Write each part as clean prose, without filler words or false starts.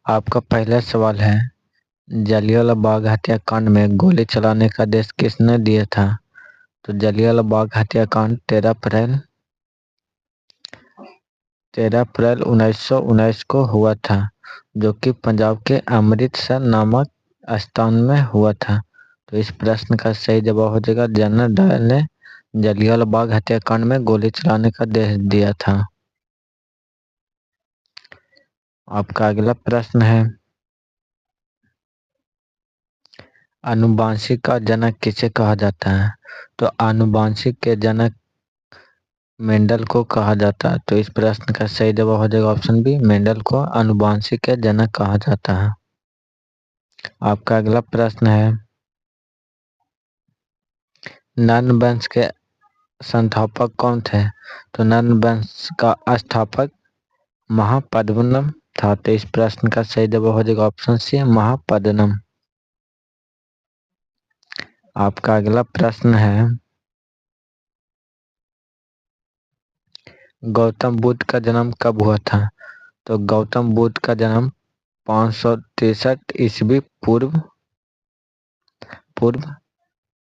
आपका पहला सवाल है, जलियांवाला बाग हत्याकांड में गोली चलाने का आदेश किसने दिया था? तो जलियांवाला बाग हत्याकांड 13 अप्रैल 1919 को हुआ था, जो कि पंजाब के अमृतसर नामक स्थान में हुआ था। तो इस प्रश्न का सही जवाब हो जाएगा, जनरल डायर ने जलियांवाला बाग हत्याकांड में गोली चलाने का आदेश दिया था। आपका अगला प्रश्न है, आनुवंशिक का जनक किसे कहा जाता है? तो आनुवंशिक के जनक मेंडल को कहा जाता है। तो इस प्रश्न का सही जवाब हो जाएगा ऑप्शन बी, मेंडल को आनुवंशिक के जनक कहा जाता है। आपका अगला प्रश्न है, नंद वंश के संस्थापक कौन थे? तो नंद वंश का स्थापक महापद्मनम था। तो इस प्रश्न का सही जवाब हो जाएगा ऑप्शन सी, महापद्मनम। आपका अगला प्रश्न है, गौतम बुद्ध का जन्म कब हुआ था? तो गौतम बुद्ध का जन्म 563 ईस्वी पूर्व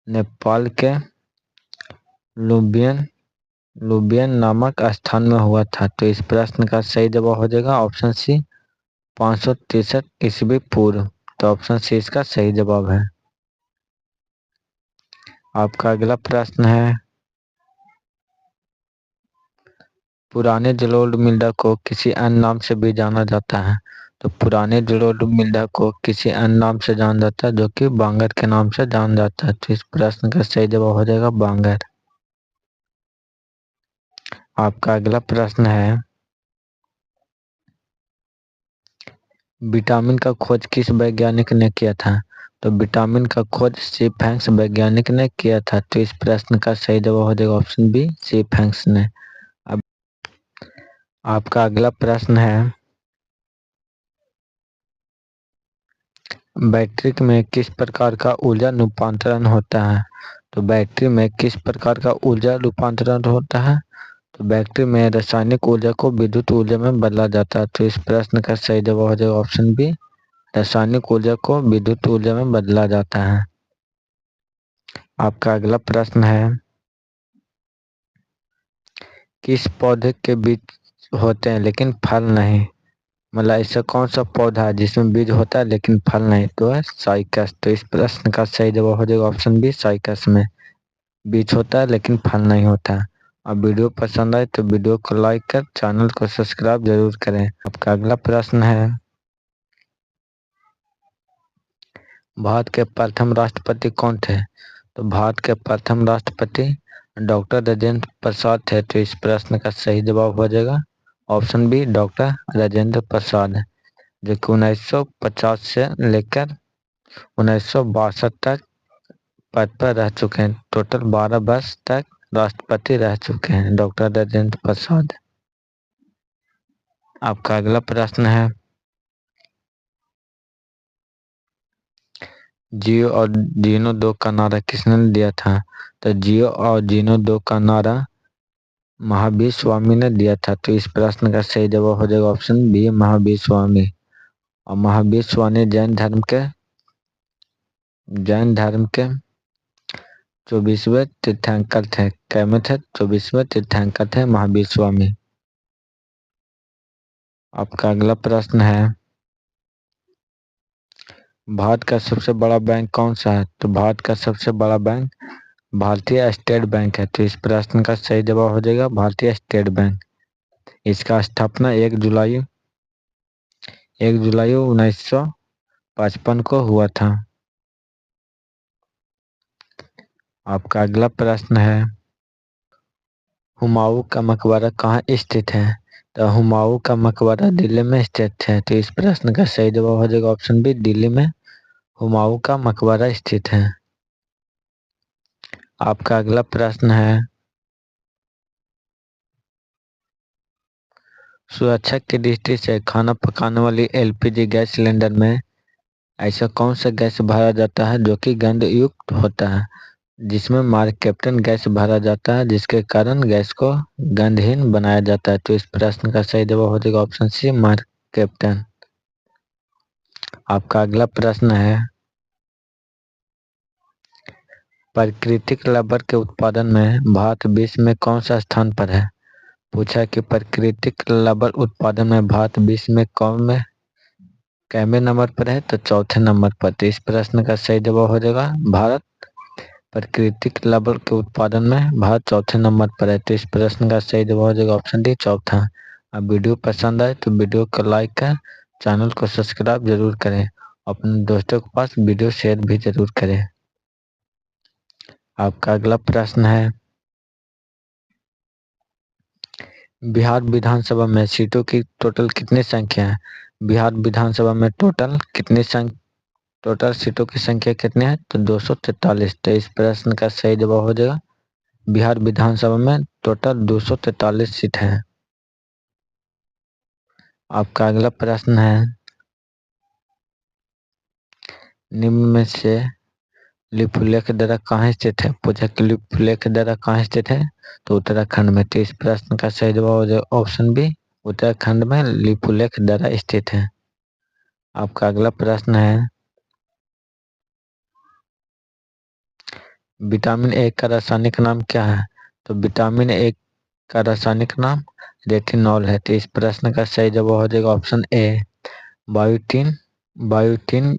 नेपाल के लुबियन नामक स्थान में हुआ था। तो इस प्रश्न का सही जवाब हो जाएगा ऑप्शन सी, 563 ईस्वी पूर्व। तो ऑप्शन सी इसका सही जवाब है। आपका अगला प्रश्न है, पुराने जलोढ़ मेंढक को किसी अन्य नाम से भी जाना जाता है। तो पुराने जलोढ़ मेंढक को किसी अन्य नाम से जाना जाता है, जो कि बांगर के नाम से जाना जाता है। तो इस प्रश्न का सही जवाब हो जाएगा बांगर। आपका अगला प्रश्न है, विटामिन का खोज किस वैज्ञानिक ने किया था? तो विटामिन का खोज सी फैंक्स वैज्ञानिक ने किया था। तो इस प्रश्न का सही जवाब हो जाएगा ऑप्शन बी, सी फैंक्स ने। अब आपका अगला प्रश्न है, बैटरी में किस प्रकार का ऊर्जा रूपांतरण होता है? तो बैटरी में किस प्रकार का ऊर्जा रूपांतरण होता है? तो बैटरी में रासायनिक ऊर्जा को विद्युत ऊर्जा में बदला जाता है। तो इस प्रश्न का सही जवाब हो जाएगा ऑप्शन बी, रासायनिक ऊर्जा को विद्युत ऊर्जा में बदला जाता है। आपका अगला प्रश्न है, किस पौधे के बीज होते हैं लेकिन फल नहीं? मतलब ऐसा कौन सा पौधा है जिसमें बीज होता है लेकिन फल नहीं? तो है साइकस। तो इस प्रश्न का सही जवाब हो जाएगा ऑप्शन बी, साइकस में बीज होता है लेकिन फल नहीं होता। अब वीडियो पसंद आए तो वीडियो को लाइक कर चैनल को सब्सक्राइब जरूर करें। आपका अगला प्रश्न है, भारत के प्रथम राष्ट्रपति कौन थे? तो भारत के प्रथम राष्ट्रपति डॉक्टर राजेंद्र प्रसाद थे। तो इस प्रश्न का सही जवाब हो जाएगा option B, doctor Rajendra Prasad, जो कि 1950 से लेकर 1962 तक पद पर रह चुके हैं। टोटल 12 वर्ष तक राष्ट्रपति रह चुके हैं डॉक्टर राजेंद्र प्रसाद। आपका अगला प्रश्न है, जियो और जीनो 2 का नारा किसने दिया था? तो जियो और जीनो 2 का नारा महावीर स्वामी ने दिया था। तो इस प्रश्न का सही जवाब हो जाएगा ऑप्शन बी, महावीर स्वामी। और महावीर स्वामी जैन धर्म के 24वें तीर्थंकर थे। कैमे थे? 24वें तीर्थंकर थे महावीर स्वामी। आपका अगला प्रश्न है, भारत का सबसे बड़ा बैंक कौन सा है? तो भारत का सबसे बड़ा बैंक भारतीय स्टेट बैंक है। तो इस प्रश्न का सही जवाब हो जाएगा भारतीय स्टेट बैंक। इसका स्थापना 1 जुलाई 1955 को हुआ था। आपका अगला प्रश्न है, हुमायूं का मकबरा कहाँ स्थित है? तो हुमायूं का मकबरा दिल्ली में स्थित है। तो इस प्रश्न का सही जवाब हो जाएगा ऑप्शन बी, दिल्ली में हुमायूं का मकबरा स्थित है। आपका अगला प्रश्न है, सुरक्षा की दृष्टि से खाना पकाने वाली एलपीजी गैस सिलेंडर में ऐसा कौन सा गैस भरा जाता है जो कि गंध युक्त होता है? जिसमें मार्क कैप्टन गैस भरा जाता है, जिसके कारण गैस को गंधहीन बनाया जाता है। तो इस प्रश्न का सही जवाब हो जाएगा ऑप्शन सी, मार्क कैप्टन। आपका अगला प्रश्न है, प्राकृतिक रबर के उत्पादन में भारत विश्व में कौन सा स्थान पर है। पूछा कि प्राकृतिक रबर उत्पादन में भारत विश्व में कैवें नंबर पर है, तो चौथे नंबर पर। तो इस प्रश्न का सही जवाब हो जाएगा भारत। प्राकृतिक रबर के उत्पादन में भारत चौथे नंबर पर है, तो इस प्रश्न का सही जवाब हो जाएगा ऑप्शन डी, चौथा। अब वीडियो पसंद आए तो वीडियो को लाइक कर, चैनल को सब्सक्राइब जरूर करें, अपने दोस्तों के पास वीडियो शेयर भी जरूर करें। आपका अगला प्रश्न है, बिहार विधानसभा में सीटों की टोटल कितनी संख्या है। बिहार विधानसभा में टोटल सीटों की संख्या कितनी है, तो 243। तो इस प्रश्न का सही जवाब हो जाएगा बिहार विधानसभा में टोटल 243 सीट है। आपका अगला प्रश्न है, निम्न में से लिपुलेख दर्रा कहाँ स्थित है। पूछा कि लिपुलेख दर्रा कहाँ स्थित है, तो उत्तराखंड में। तो इस प्रश्न का सही जवाब हो जाएगा ऑप्शन बी, उत्तराखंड में लिपुलेख दर्रा स्थित है। आपका अगला प्रश्न है, विटामिन ए का रासायनिक नाम क्या है। तो विटामिन ए का रासायनिक नाम रेटिनॉल है। तो इस प्रश्न का सही जवाब हो जाएगा option A, biotin. Biotin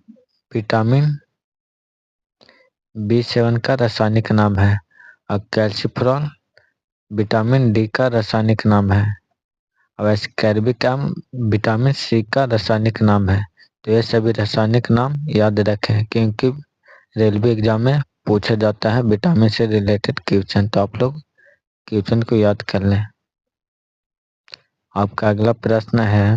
vitamin B7 का रासायनिक नाम है। और कैल्सिफेरॉल विटामिन डी का रासायनिक नाम है। और एस्कॉर्बिक विटामिन सी का रासायनिक नाम है। तो ये सभी रासायनिक नाम याद रखें, क्योंकि रेलवे एग्जाम में पूछा जाता है विटामिन से रिलेटेड क्वेश्चन, तो आप लोग क्वेश्चन को याद कर लें। आपका अगला प्रश्न है,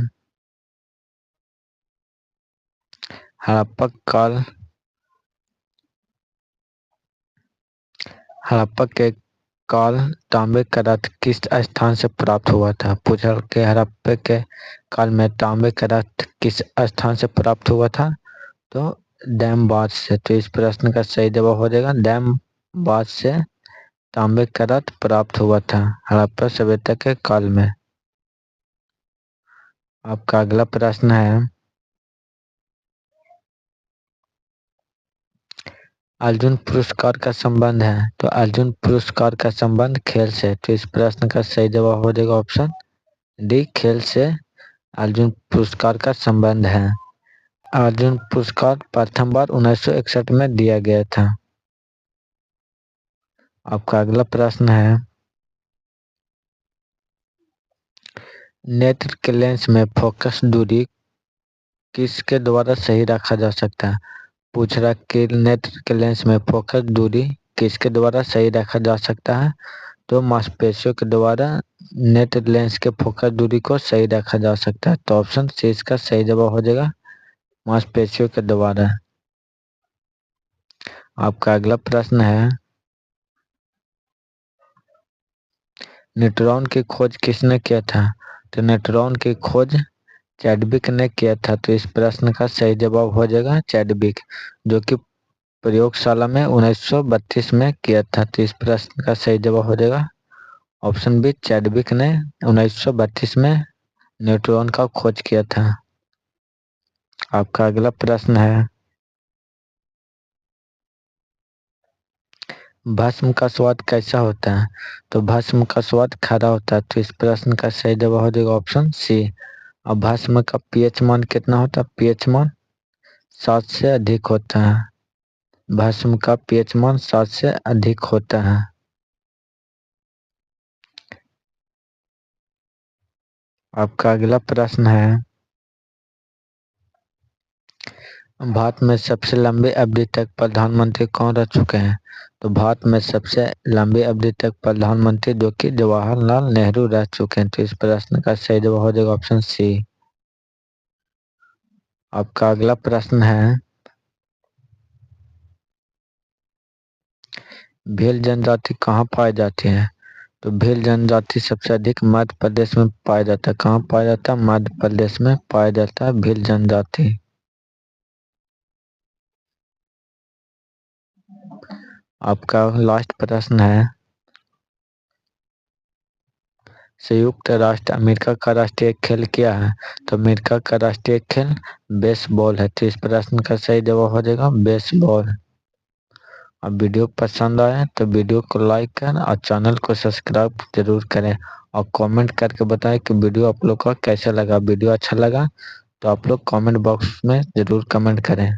हड़प्पा के काल तांबे का रथ किस स्थान से प्राप्त हुआ था। पूछा कि हड़प्पा के काल में तांबे का रथ किस स्थान से प्राप्त हुआ था, तो डैमबाज से। तो इस प्रश्न का सही जवाब हो जाएगा डैमबाज से तांबे का रथ प्राप्त हुआ था हड़प्पा सभ्यता के काल में। आपका अगला प्रश्न है, अर्जुन पुरस्कार का संबंध है। तो अर्जुन पुरस्कार का संबंध खेल से। तो इस प्रश्न का सही जवाब हो जाएगा ऑप्शन डी, खेल से अर्जुन पुरस्कार का संबंध है। अर्जुन पुरस्कार प्रथम बार 1961 में दिया गया था। आपका अगला प्रश्न है, नेत्र के लेंस में फोकस दूरी किसके द्वारा सही रखा जा सकता है। पूछ रहा कि नेत्र के लेंस में फोकस दूरी किसके द्वारा सही रखा जा सकता है, तो मांसपेशियों के द्वारा नेत्र लेंस के फोकस दूरी को सही रखा जा सकता है। तो ऑप्शन सी इसका सही जवाब हो जाएगा मांसपेशियों के द्वारा। आपका अगला प्रश्न है, न्यूट्रॉन की खोज किसने किया था। तो न्यूट्रॉन की खोज चैडविक ने किया था। तो इस प्रश्न का सही जवाब हो जाएगा चैडविक, जो कि प्रयोगशाला में 1932 में किया था। तो इस प्रश्न का सही जवाब हो जाएगा ऑप्शन बी, चैडविक ने 1932 में न्यूट्रॉन का खोज किया था। आपका अगला प्रश्न है, भस्म का स्वाद कैसा होता है। तो भस्म का स्वाद खारा होता है। तो इस प्रश्न का सही जवाब हो जाएगा ऑप्शन सी। अब भस्म का पीएच मान कितना होता है। पीएच मान 7 से अधिक होता है। भस्म का पीएच मान 7 से अधिक होता है। आपका अगला प्रश्न है, भारत में सबसे लंबी अवधि तक प्रधानमंत्री कौन रह चुके हैं। तो भारत में सबसे लंबी अवधि तक प्रधानमंत्री जो कि जवाहरलाल नेहरू रह चुके हैं। तो इस प्रश्न का सही जवाब हो जाएगा ऑप्शन सी। आपका अगला प्रश्न है, भील जनजाति कहाँ पाई जाती है। तो भील जनजाति सबसे अधिक मध्य प्रदेश में पाया जाता है। कहाँ पाया जाता है, मध्य प्रदेश में पाया जाता है भील जनजाति। आपका लास्ट प्रश्न है, संयुक्त राष्ट्र अमेरिका का राष्ट्रीय खेल क्या है? तो अमेरिका का राष्ट्रीय खेल बेसबॉल है। तो इस प्रश्न का सही जवाब हो जाएगा बेसबॉल। अब वीडियो पसंद आए तो वीडियो को लाइक करें और चैनल को सब्सक्राइब जरूर करें और कमेंट करके बताएं कि वीडियो आप लोग का कैसा लगा। वीडियो अच्छा लगा तो आप लोग कमेंट बॉक्स में जरूर कमेंट करें।